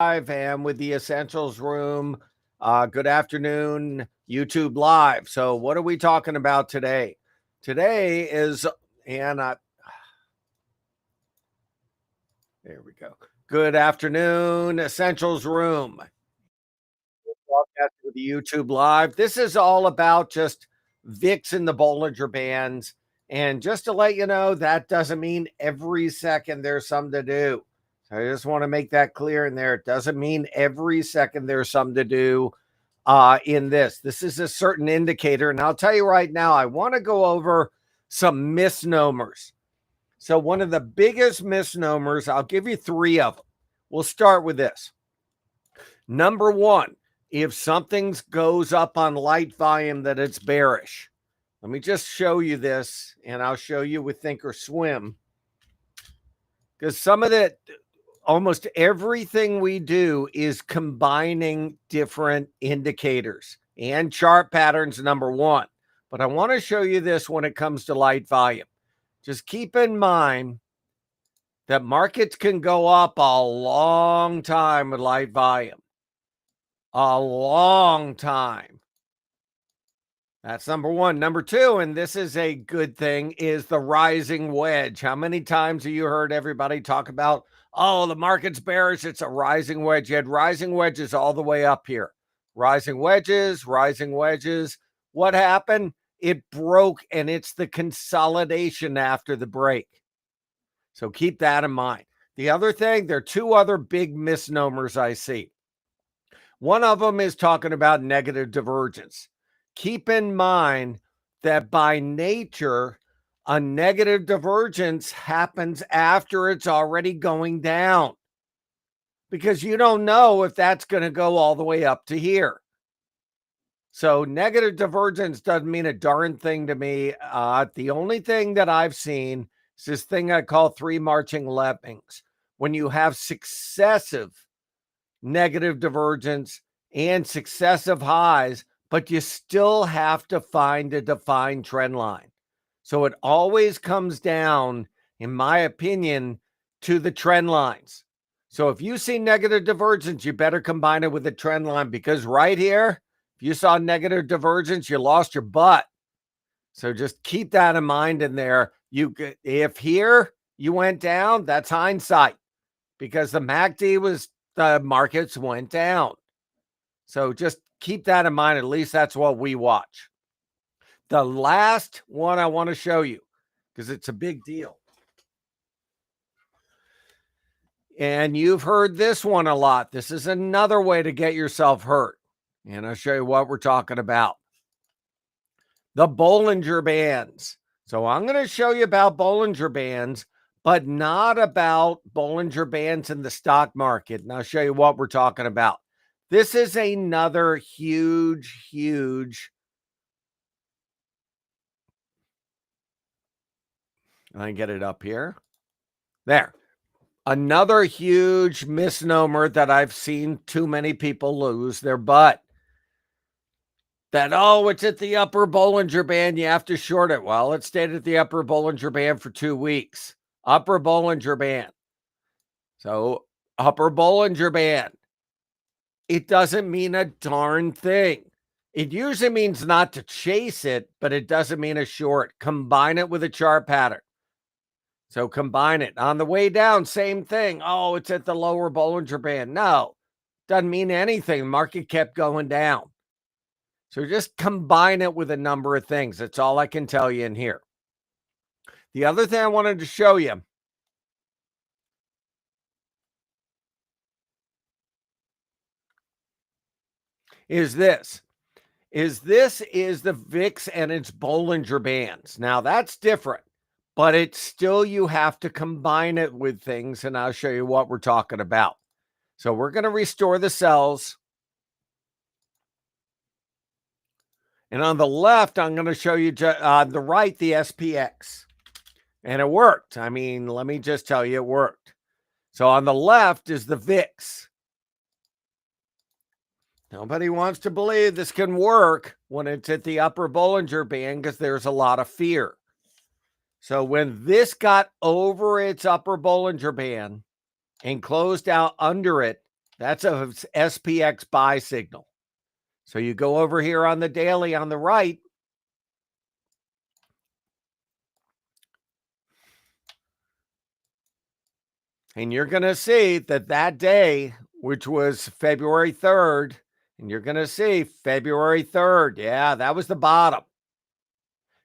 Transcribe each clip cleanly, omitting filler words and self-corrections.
Live and with the Essentials Room. Good afternoon, YouTube Live. So, what are we talking about today? Today is, there we go. Good afternoon, Essentials Room. Broadcast with the YouTube Live. This is all about just VIX and the Bollinger Bands. And just to let you know, that doesn't mean every second there's something to do. So I just want to make that clear in there. It doesn't mean every second there's something to do in this. This is a certain indicator. And I'll tell you right now, I want to go over some misnomers. So one of the biggest misnomers, I'll give you three of them. We'll start with this. Number one, if something goes up on light volume, that it's bearish. Let me just show you this, and I'll show you with Thinkorswim. Because some of that, almost everything we do is combining different indicators and chart patterns, number one. But I want to show you this when it comes to light volume. Just keep in mind that markets can go up a long time with light volume. A long time. That's number one. Number two, and this is a good thing, is the rising wedge. How many times have you heard everybody talk about, oh, the market's bearish, it's a rising wedge? You had rising wedges all the way up here. Rising wedges, rising wedges. What happened? It broke, and it's the consolidation after the break. So keep that in mind. The other thing, there are two other big misnomers I see. One of them is talking about negative divergence. Keep in mind that by nature, a negative divergence happens after it's already going down, because you don't know if that's going to go all the way up to here. So negative divergence doesn't mean a darn thing to me. The only thing that I've seen is this thing I call three marching lemmings. When you have successive negative divergence and successive highs, but you still have to find a defined trend line. So it always comes down, in my opinion, to the trend lines. So if you see negative divergence, you better combine it with the trend line, because right here, if you saw negative divergence, you lost your butt. So just keep that in mind in there. If here you went down, that's hindsight, because the MACD was, the markets went down. So just keep that in mind. At least that's what we watch. The last one I want to show you, because it's a big deal. And you've heard this one a lot. This is another way to get yourself hurt. And I'll show you what we're talking about. The Bollinger Bands. So I'm going to show you about Bollinger Bands, but not about Bollinger Bands in the stock market. And I'll show you what we're talking about. This is another huge. Let me get it up here. There. Another huge misnomer that I've seen too many people lose their butt. That, oh, it's at the upper Bollinger Band, you have to short it. Well, it stayed at the upper Bollinger Band for 2 weeks. Upper Bollinger Band. So, upper Bollinger Band. It doesn't mean a darn thing. It usually means not to chase it, but it doesn't mean a short. Combine it with a chart pattern. So combine it. On the way down, same thing. Oh, it's at the lower Bollinger Band. No, doesn't mean anything. The market kept going down. So just combine it with a number of things. That's all I can tell you in here. The other thing I wanted to show you is this. This is the VIX and its Bollinger Bands. Now, that's different, but it's still, you have to combine it with things, and I'll show you what we're talking about. So we're going to restore the cells. And on the left, I'm going to show you on the right, the SPX. And it worked. I mean, let me just tell you, it worked. So on the left is the VIX. Nobody wants to believe this can work when it's at the upper Bollinger Band, because there's a lot of fear. So when this got over its upper Bollinger Band and closed out under it, That's a SPX buy signal. So you go over here on the daily on the right, and you're going to see that that day, which was February 3rd, and you're going to see February 3rd. Yeah, that was the bottom.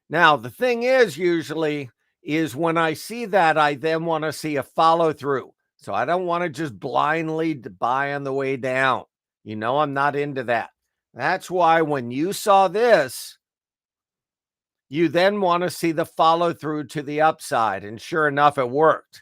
Now, the thing is, usually, is when I see that, I then want to see a follow through. So I don't want to just blindly buy on the way down. You know, I'm not into that. That's why when you saw this, you then want to see the follow through to the upside. And sure enough, it worked.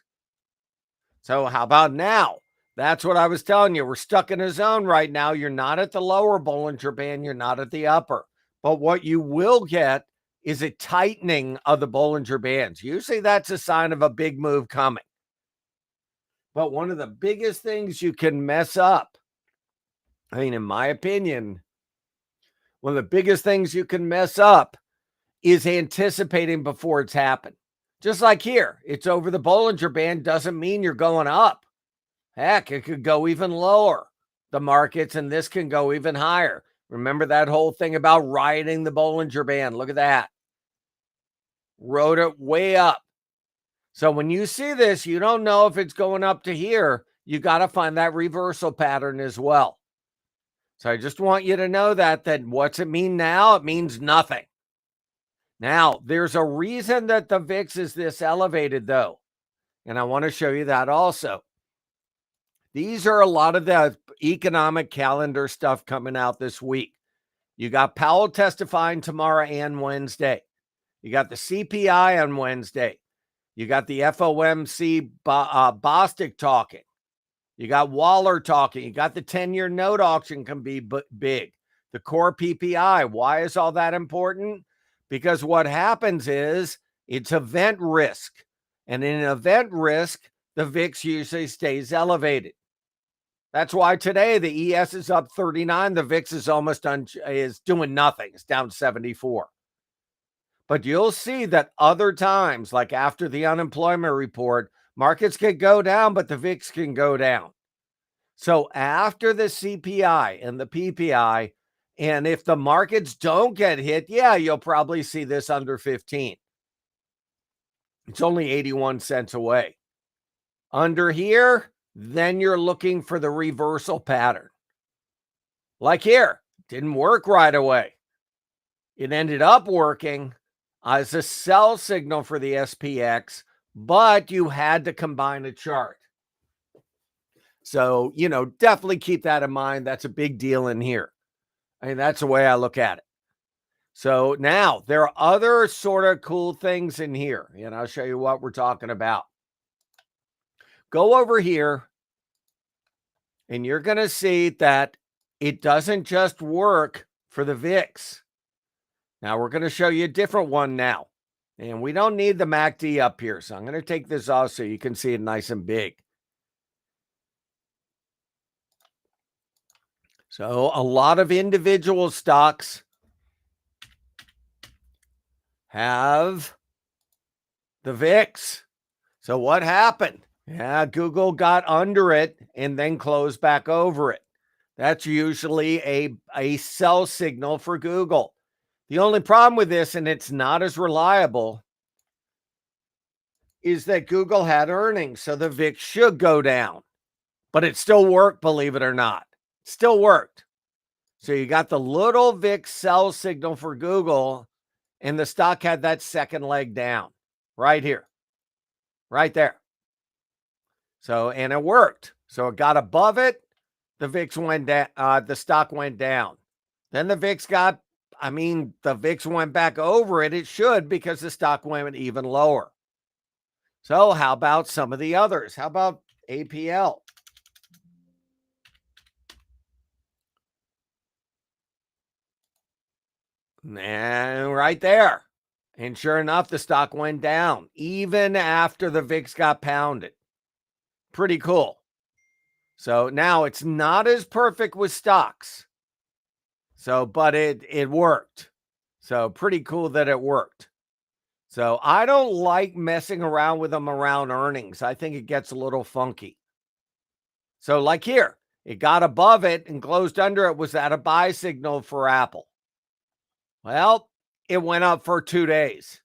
So how about now? That's what I was telling you. We're stuck in a zone right now. You're not at the lower Bollinger Band. You're not at the upper. But what you will get is a tightening of the Bollinger Bands. Usually that's a sign of a big move coming. But one of the biggest things you can mess up, I mean, in my opinion, one of the biggest things you can mess up is anticipating before it's happened. Just like here, it's over the Bollinger Band doesn't mean you're going up. Heck, it could go even lower, the markets, and this can go even higher. Remember that whole thing about riding the Bollinger Band? Look at that. Rode it way up. So when you see this, you don't know if it's going up to here. You got to find that reversal pattern as well. So I just want you to know that what's it mean now? It means nothing. Now, there's a reason that the VIX is this elevated, though. And I want to show you that also. These are a lot of the economic calendar stuff coming out this week. You got Powell testifying tomorrow and Wednesday. You got the CPI on Wednesday. You got the FOMC Bostic talking. You got Waller talking. You got the 10-year note auction can be big. The core PPI. Why is all that important? Because what happens is it's event risk. And in event risk, the VIX usually stays elevated. That's why today the ES is up 39. The VIX is is doing nothing. It's down 74. But you'll see that other times, like after the unemployment report, markets can go down, but the VIX can go down. So after the CPI and the PPI, and if the markets don't get hit, yeah, you'll probably see this under 15. It's only 81 cents away. Under here, then you're looking for the reversal pattern. Like here, didn't work right away. It ended up working as a sell signal for the SPX, but you had to combine a chart. So, definitely keep that in mind. That's a big deal in here. I mean, that's the way I look at it. So now there are other sort of cool things in here, and I'll show you what we're talking about. Go over here, and you're going to see that it doesn't just work for the VIX. Now we're going to show you a different one now. And we don't need the MACD up here. So I'm going to take this off so you can see it nice and big. So a lot of individual stocks have the VIX. So what happened? Yeah, Google got under it and then closed back over it. That's usually a sell signal for Google. The only problem with this, and it's not as reliable, is that Google had earnings, so the VIX should go down. But it still worked, believe it or not. It still worked. So you got the little VIX sell signal for Google, and the stock had that second leg down right here, right there. So, and it worked. So it got above it. The VIX went down. The stock went down. Then the VIX the VIX went back over it. It should, because the stock went even lower. So how about some of the others? How about APL? And right there. And sure enough, the stock went down even after the VIX got pounded. Pretty cool. So now it's not as perfect with stocks. So, but it worked. So pretty cool that it worked. So I don't like messing around with them around earnings. I think it gets a little funky. So like here, It got above it and closed under it. Was that a buy signal for Apple? Well, it went up for 2 days.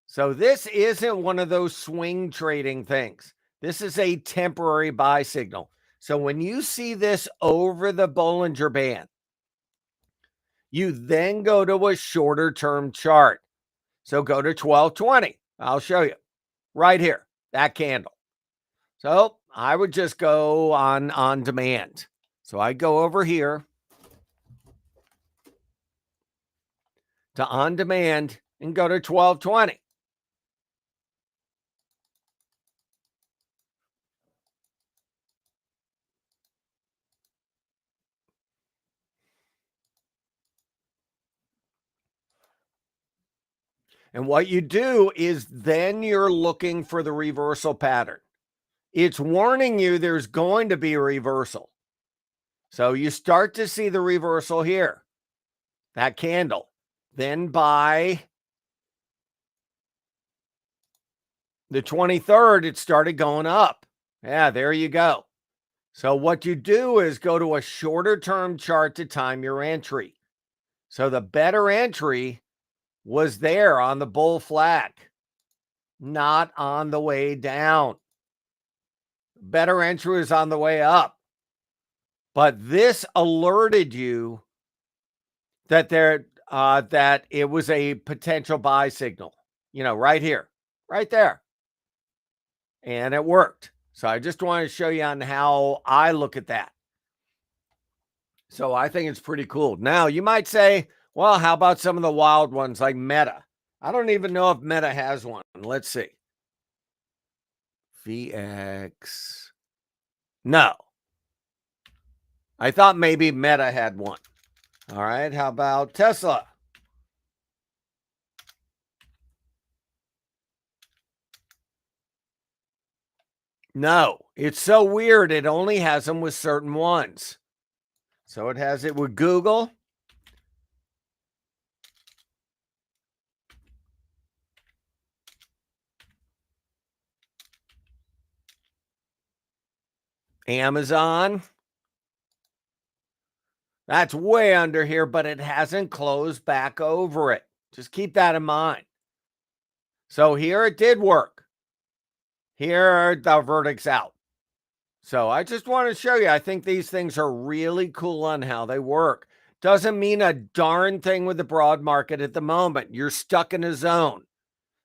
So this isn't one of those swing trading things. This is a temporary buy signal. So when you see this over the Bollinger Band, you then go to a shorter term chart. So go to 1220. I'll show you right here, that candle. So I would just go on demand. So I go over here to on demand and go to 1220. And what you do is then you're looking for the reversal pattern. It's warning you there's going to be a reversal. So you start to see the reversal here, that candle. Then by the 23rd, it started going up. Yeah, there you go. So what you do is go to a shorter term chart to time your entry. So the better entry was there on the bull flag, not on the way down. Better entry is on the way up. But this alerted you that that it was a potential buy signal, right here, right there. And it worked. So I just want to show you on how I look at that. So I think it's pretty cool. Now you might say, well, how about some of the wild ones like Meta? I don't even know if Meta has one. Let's see. VX. No. I thought maybe Meta had one. All right. How about Tesla? No. It's so weird. It only has them with certain ones. So it has it with Google. Amazon. That's way under here, but it hasn't closed back over it. Just keep that in mind. So here it did work. Here the verdict's out. So I just want to show you, I think these things are really cool on how they work. Doesn't mean a darn thing with the broad market at the moment. You're stuck in a zone.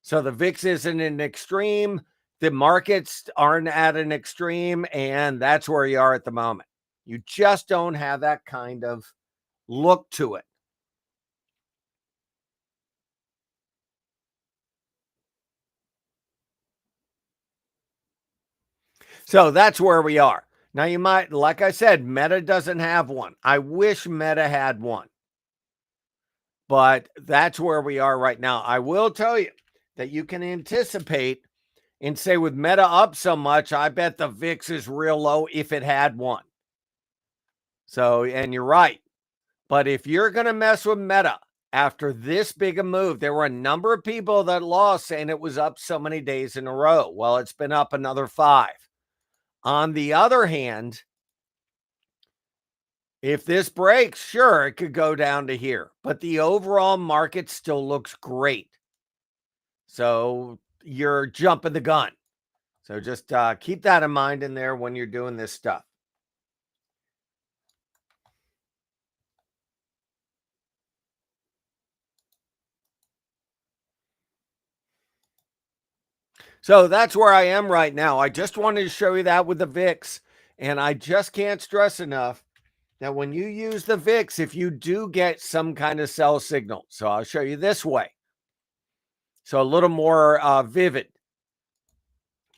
So the VIX isn't an extreme. The markets aren't at an extreme. And that's where you are at the moment. You just don't have that kind of look to it. So that's where we are. Now you might, like I said, Meta doesn't have one. I wish Meta had one. But that's where we are right now. I will tell you that you can anticipate and say with Meta up so much, I bet the VIX is real low if it had one. So, and you're right. But if you're going to mess with Meta after this big a move, there were a number of people that lost saying it was up so many days in a row. Well, it's been up another 5. On the other hand, if this breaks, sure, it could go down to here, but the overall market still looks great. So you're jumping the gun. So just keep that in mind in there when you're doing this stuff. So that's where I am right now. I just wanted to show you that with the VIX. And I just can't stress enough that when you use the VIX, if you do get some kind of sell signal, so I'll show you this way. So a little more vivid.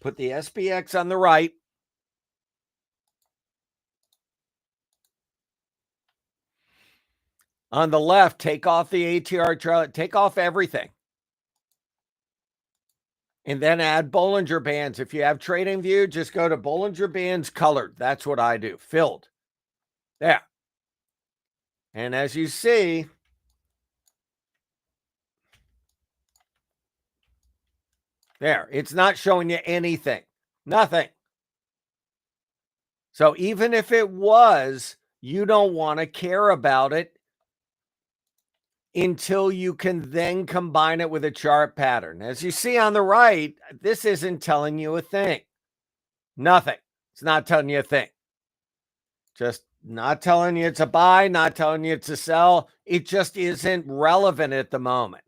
Put the SPX on the right. On the left, take off the ATR chart, take off everything. And then add Bollinger Bands. If you have Trading View, just go to Bollinger Bands colored. That's what I do. Filled. There. And as you see, there, it's not showing you anything. Nothing. So even if it was, you don't want to care about it until you can then combine it with a chart pattern. As you see on the right, this isn't telling you a thing. Nothing. It's not telling you a thing. Just not telling you it's a buy, not telling you it's a sell. It just isn't relevant at the moment.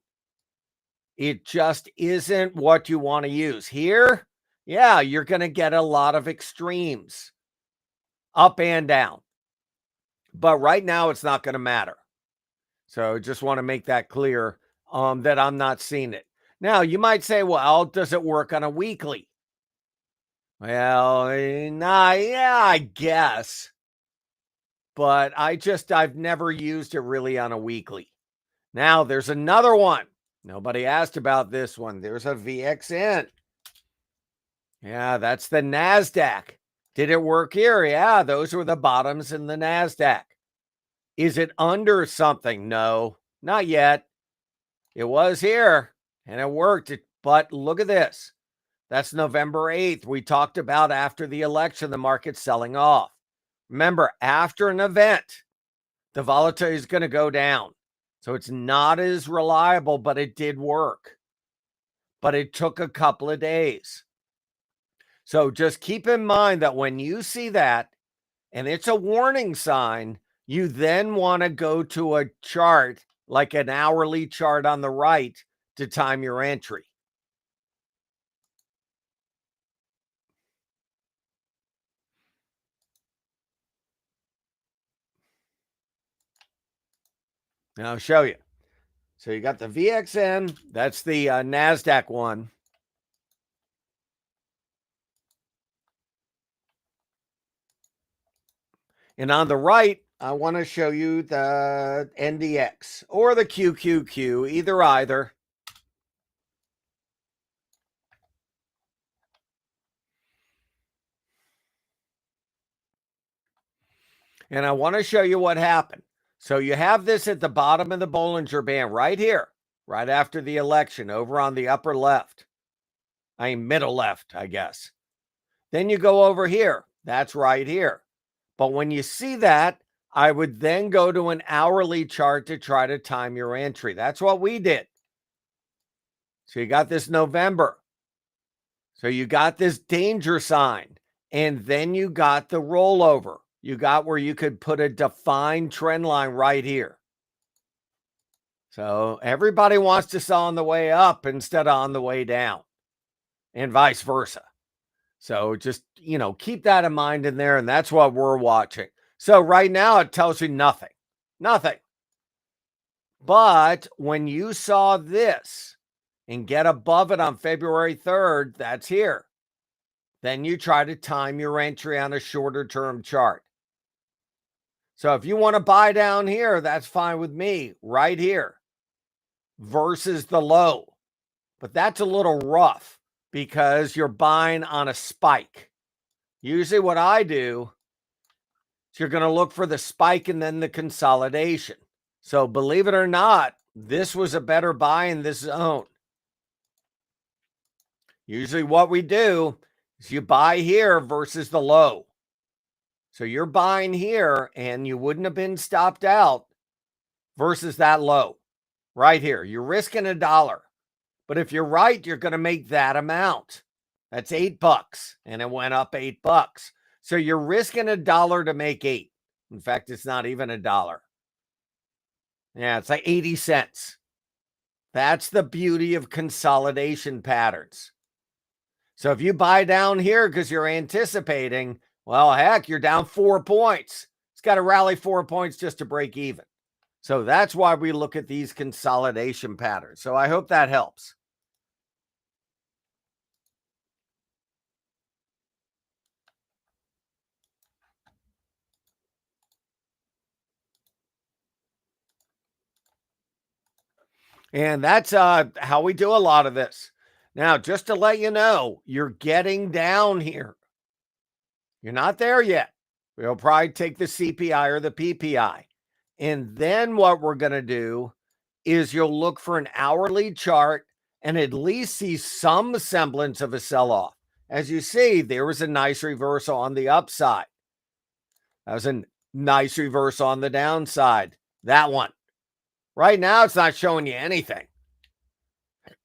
It just isn't what you want to use. Here, yeah, you're going to get a lot of extremes, up and down. But right now, it's not going to matter. So just want to make that clear that I'm not seeing it. Now, you might say, well, does it work on a weekly? Well, nah, yeah, I guess. But I've never used it really on a weekly. Now, there's another one. Nobody asked about this one. There's a VXN. Yeah, that's the NASDAQ. Did it work here? Yeah, those were the bottoms in the NASDAQ. Is it under something? No, not yet. It was here and it worked. But look at this. That's November 8th. We talked about after the election, the market selling off. Remember, after an event, the volatility is going to go down. So it's not as reliable, but it did work. But it took a couple of days. So just keep in mind that when you see that, and it's a warning sign, you then want to go to a chart, like an hourly chart on the right, to time your entry. Now I'll show you. So you got the VXN, that's the NASDAQ one. And on the right, I want to show you the NDX or the QQQ, either. And I want to show you what happened. So you have this at the bottom of the Bollinger Band right here, right after the election, over on the upper left. Middle left, I guess. Then you go over here. That's right here. But when you see that, I would then go to an hourly chart to try to time your entry. That's what we did. So you got this November. So you got this danger sign. And then you got the rollover. You got where you could put a defined trend line right here. So everybody wants to sell on the way up instead of on the way down, and vice versa. So just, keep that in mind in there. And that's what we're watching. So right now it tells you nothing. But when you saw this and get above it on February 3rd, that's here. Then you try to time your entry on a shorter term chart. So if you want to buy down here, that's fine with me, right here versus the low. But that's a little rough because you're buying on a spike. Usually what I do is you're going to look for the spike and then the consolidation. So believe it or not, this was a better buy in this zone. Usually what we do is you buy here versus the low. So you're buying here and you wouldn't have been stopped out versus that low right here. You're risking $1. But if you're right, you're going to make that amount. That's $8 and it went up $8. So you're risking $1 to make 8. In fact, it's not even $1. Yeah, it's like 80 cents. That's the beauty of consolidation patterns. So if you buy down here because you're anticipating, well, heck, you're down 4 points. It's got to rally 4 points just to break even. So that's why we look at these consolidation patterns. So I hope that helps. And that's how we do a lot of this. Now, just to let you know, you're getting down here. You're not there yet. We'll probably take the CPI or the PPI. And then what we're going to do is you'll look for an hourly chart and at least see some semblance of a sell-off. As you see, there was a nice reversal on the upside. That was a nice reverse on the downside. That one. Right now, it's not showing you anything.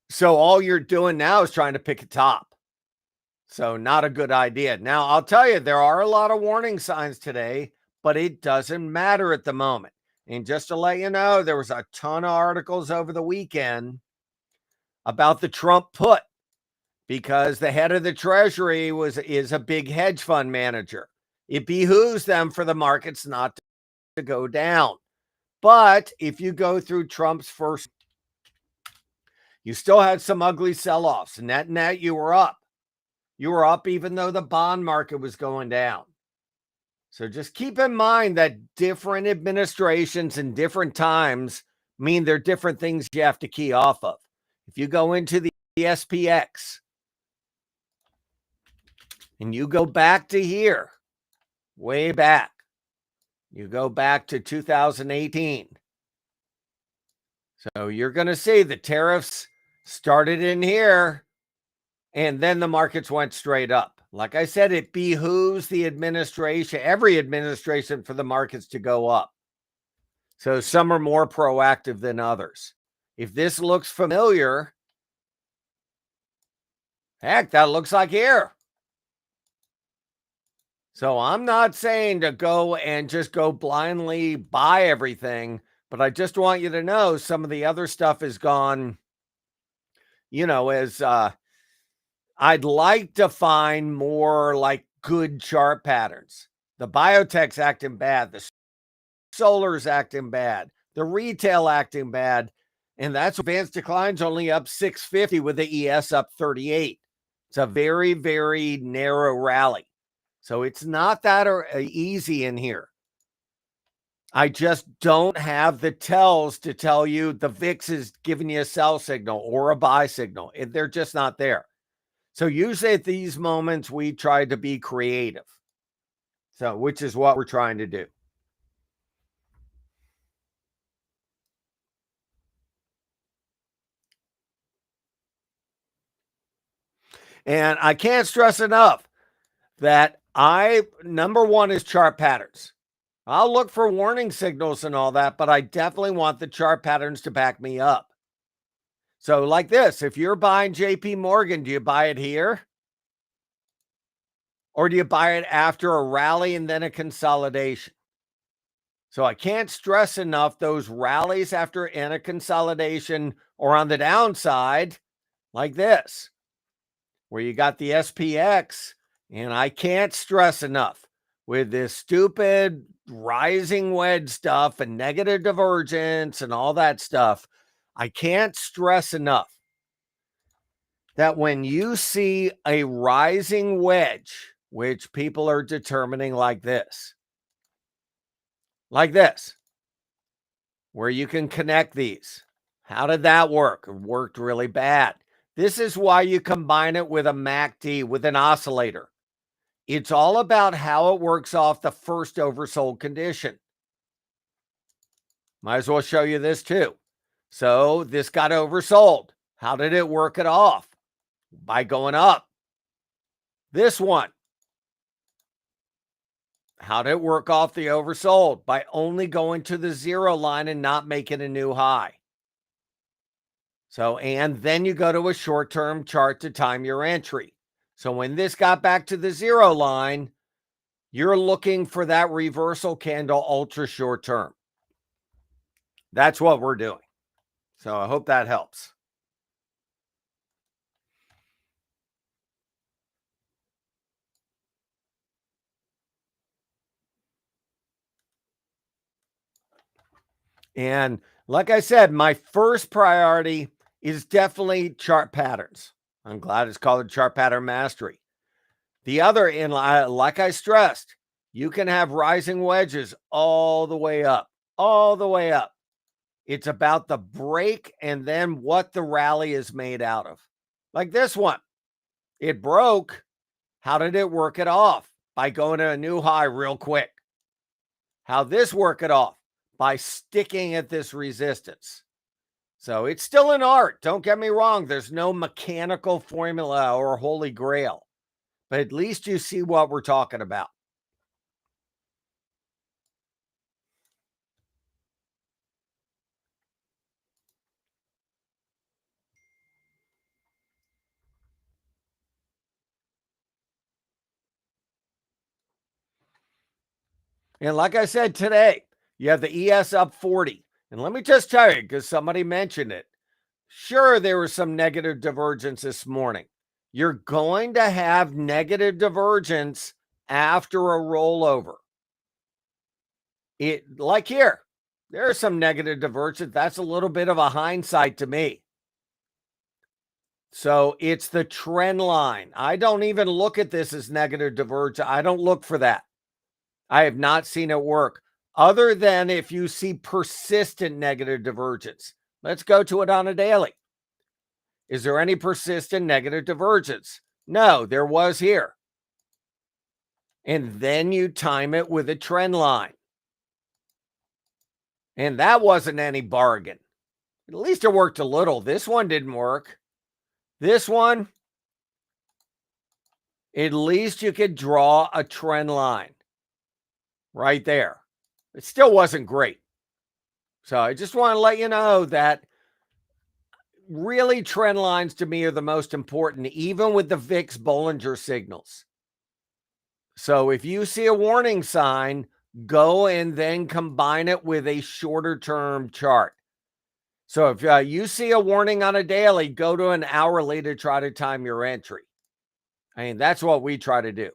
So all you're doing now is trying to pick a top. So not a good idea. Now, I'll tell you, there are a lot of warning signs today, but it doesn't matter at the moment. And just to let you know, there was a ton of articles over the weekend about the Trump put, because the head of the Treasury is a big hedge fund manager. It behooves them for the markets not to go down. But if you go through Trump's first, you still had some ugly sell-offs. Net, you were up. You were up even though the bond market was going down. So just keep in mind that different administrations and different times mean there are different things you have to key off of. If you go into the SPX and you go back to here, way back, you go back to 2018. So you're going to see the tariffs started in here, and then the markets went straight up. Like I said, it behooves the administration, every administration, for the markets to go up. So some are more proactive than others. If this looks familiar, heck, that looks like here. So I'm not saying to go and just go blindly buy everything, but I just want you to know some of the other stuff is gone, as I'd like to find more like good chart patterns. The biotech's acting bad. The solar's acting bad. The retail acting bad. And that's advanced declines only up 650 with the ES up 38. It's a very, very narrow rally. So it's not that easy in here. I just don't have the tells to tell you the VIX is giving you a sell signal or a buy signal. They're just not there. So usually at these moments, we try to be creative. So, which is what we're trying to do. And I can't stress enough that number one is chart patterns. I'll look for warning signals and all that, but I definitely want the chart patterns to back me up. So like this, if you're buying JP Morgan, do you buy it here? Or do you buy it after a rally and then a consolidation? So I can't stress enough those rallies after and a consolidation, or on the downside, like this, where you got the SPX. And I can't stress enough with this stupid rising wedge stuff and negative divergence and all that stuff. I can't stress enough that when you see a rising wedge, which people are determining like this, where you can connect these. How did that work? It worked really bad. This is why you combine it with a MACD, with an oscillator. It's all about how it works off the first oversold condition. Might as well show you this too. So this got oversold. How did it work it off? By going up. This one. How did it work off the oversold? By only going to the zero line and not making a new high. So, and then you go to a short-term chart to time your entry. So when this got back to the zero line, you're looking for that reversal candle ultra short term. That's what we're doing. So I hope that helps. And like I said, my first priority is definitely chart patterns. I'm glad it's called chart pattern mastery. The other, like I stressed, you can have rising wedges all the way up, all the way up. It's about the break and then what the rally is made out of. Like this one, it broke. How did it work it off? By going to a new high real quick. How this work it off? By sticking at this resistance. So it's still an art. Don't get me wrong. There's no mechanical formula or holy grail, but at least you see what we're talking about. And like I said today, you have the ES up 40. And let me just tell you, because somebody mentioned it, sure, there was some negative divergence this morning. You're going to have negative divergence after a rollover. Like here, there's some negative divergence. That's a little bit of a hindsight to me. So it's the trend line. I don't even look at this as negative divergence. I don't look for that. I have not seen it work other than if you see persistent negative divergence. Let's go to it on a daily. Is there any persistent negative divergence? No, there was here. And then you time it with a trend line. And that wasn't any bargain. At least it worked a little. This one didn't work. This one, at least you could draw a trend line right there. It still wasn't great. So I just want to let you know that really trend lines to me are the most important, even with the VIX Bollinger signals. So if you see a warning sign, go and then combine it with a shorter term chart. So if you see a warning on a daily, go to an hourly to try to time your entry. I mean, that's what we try to do.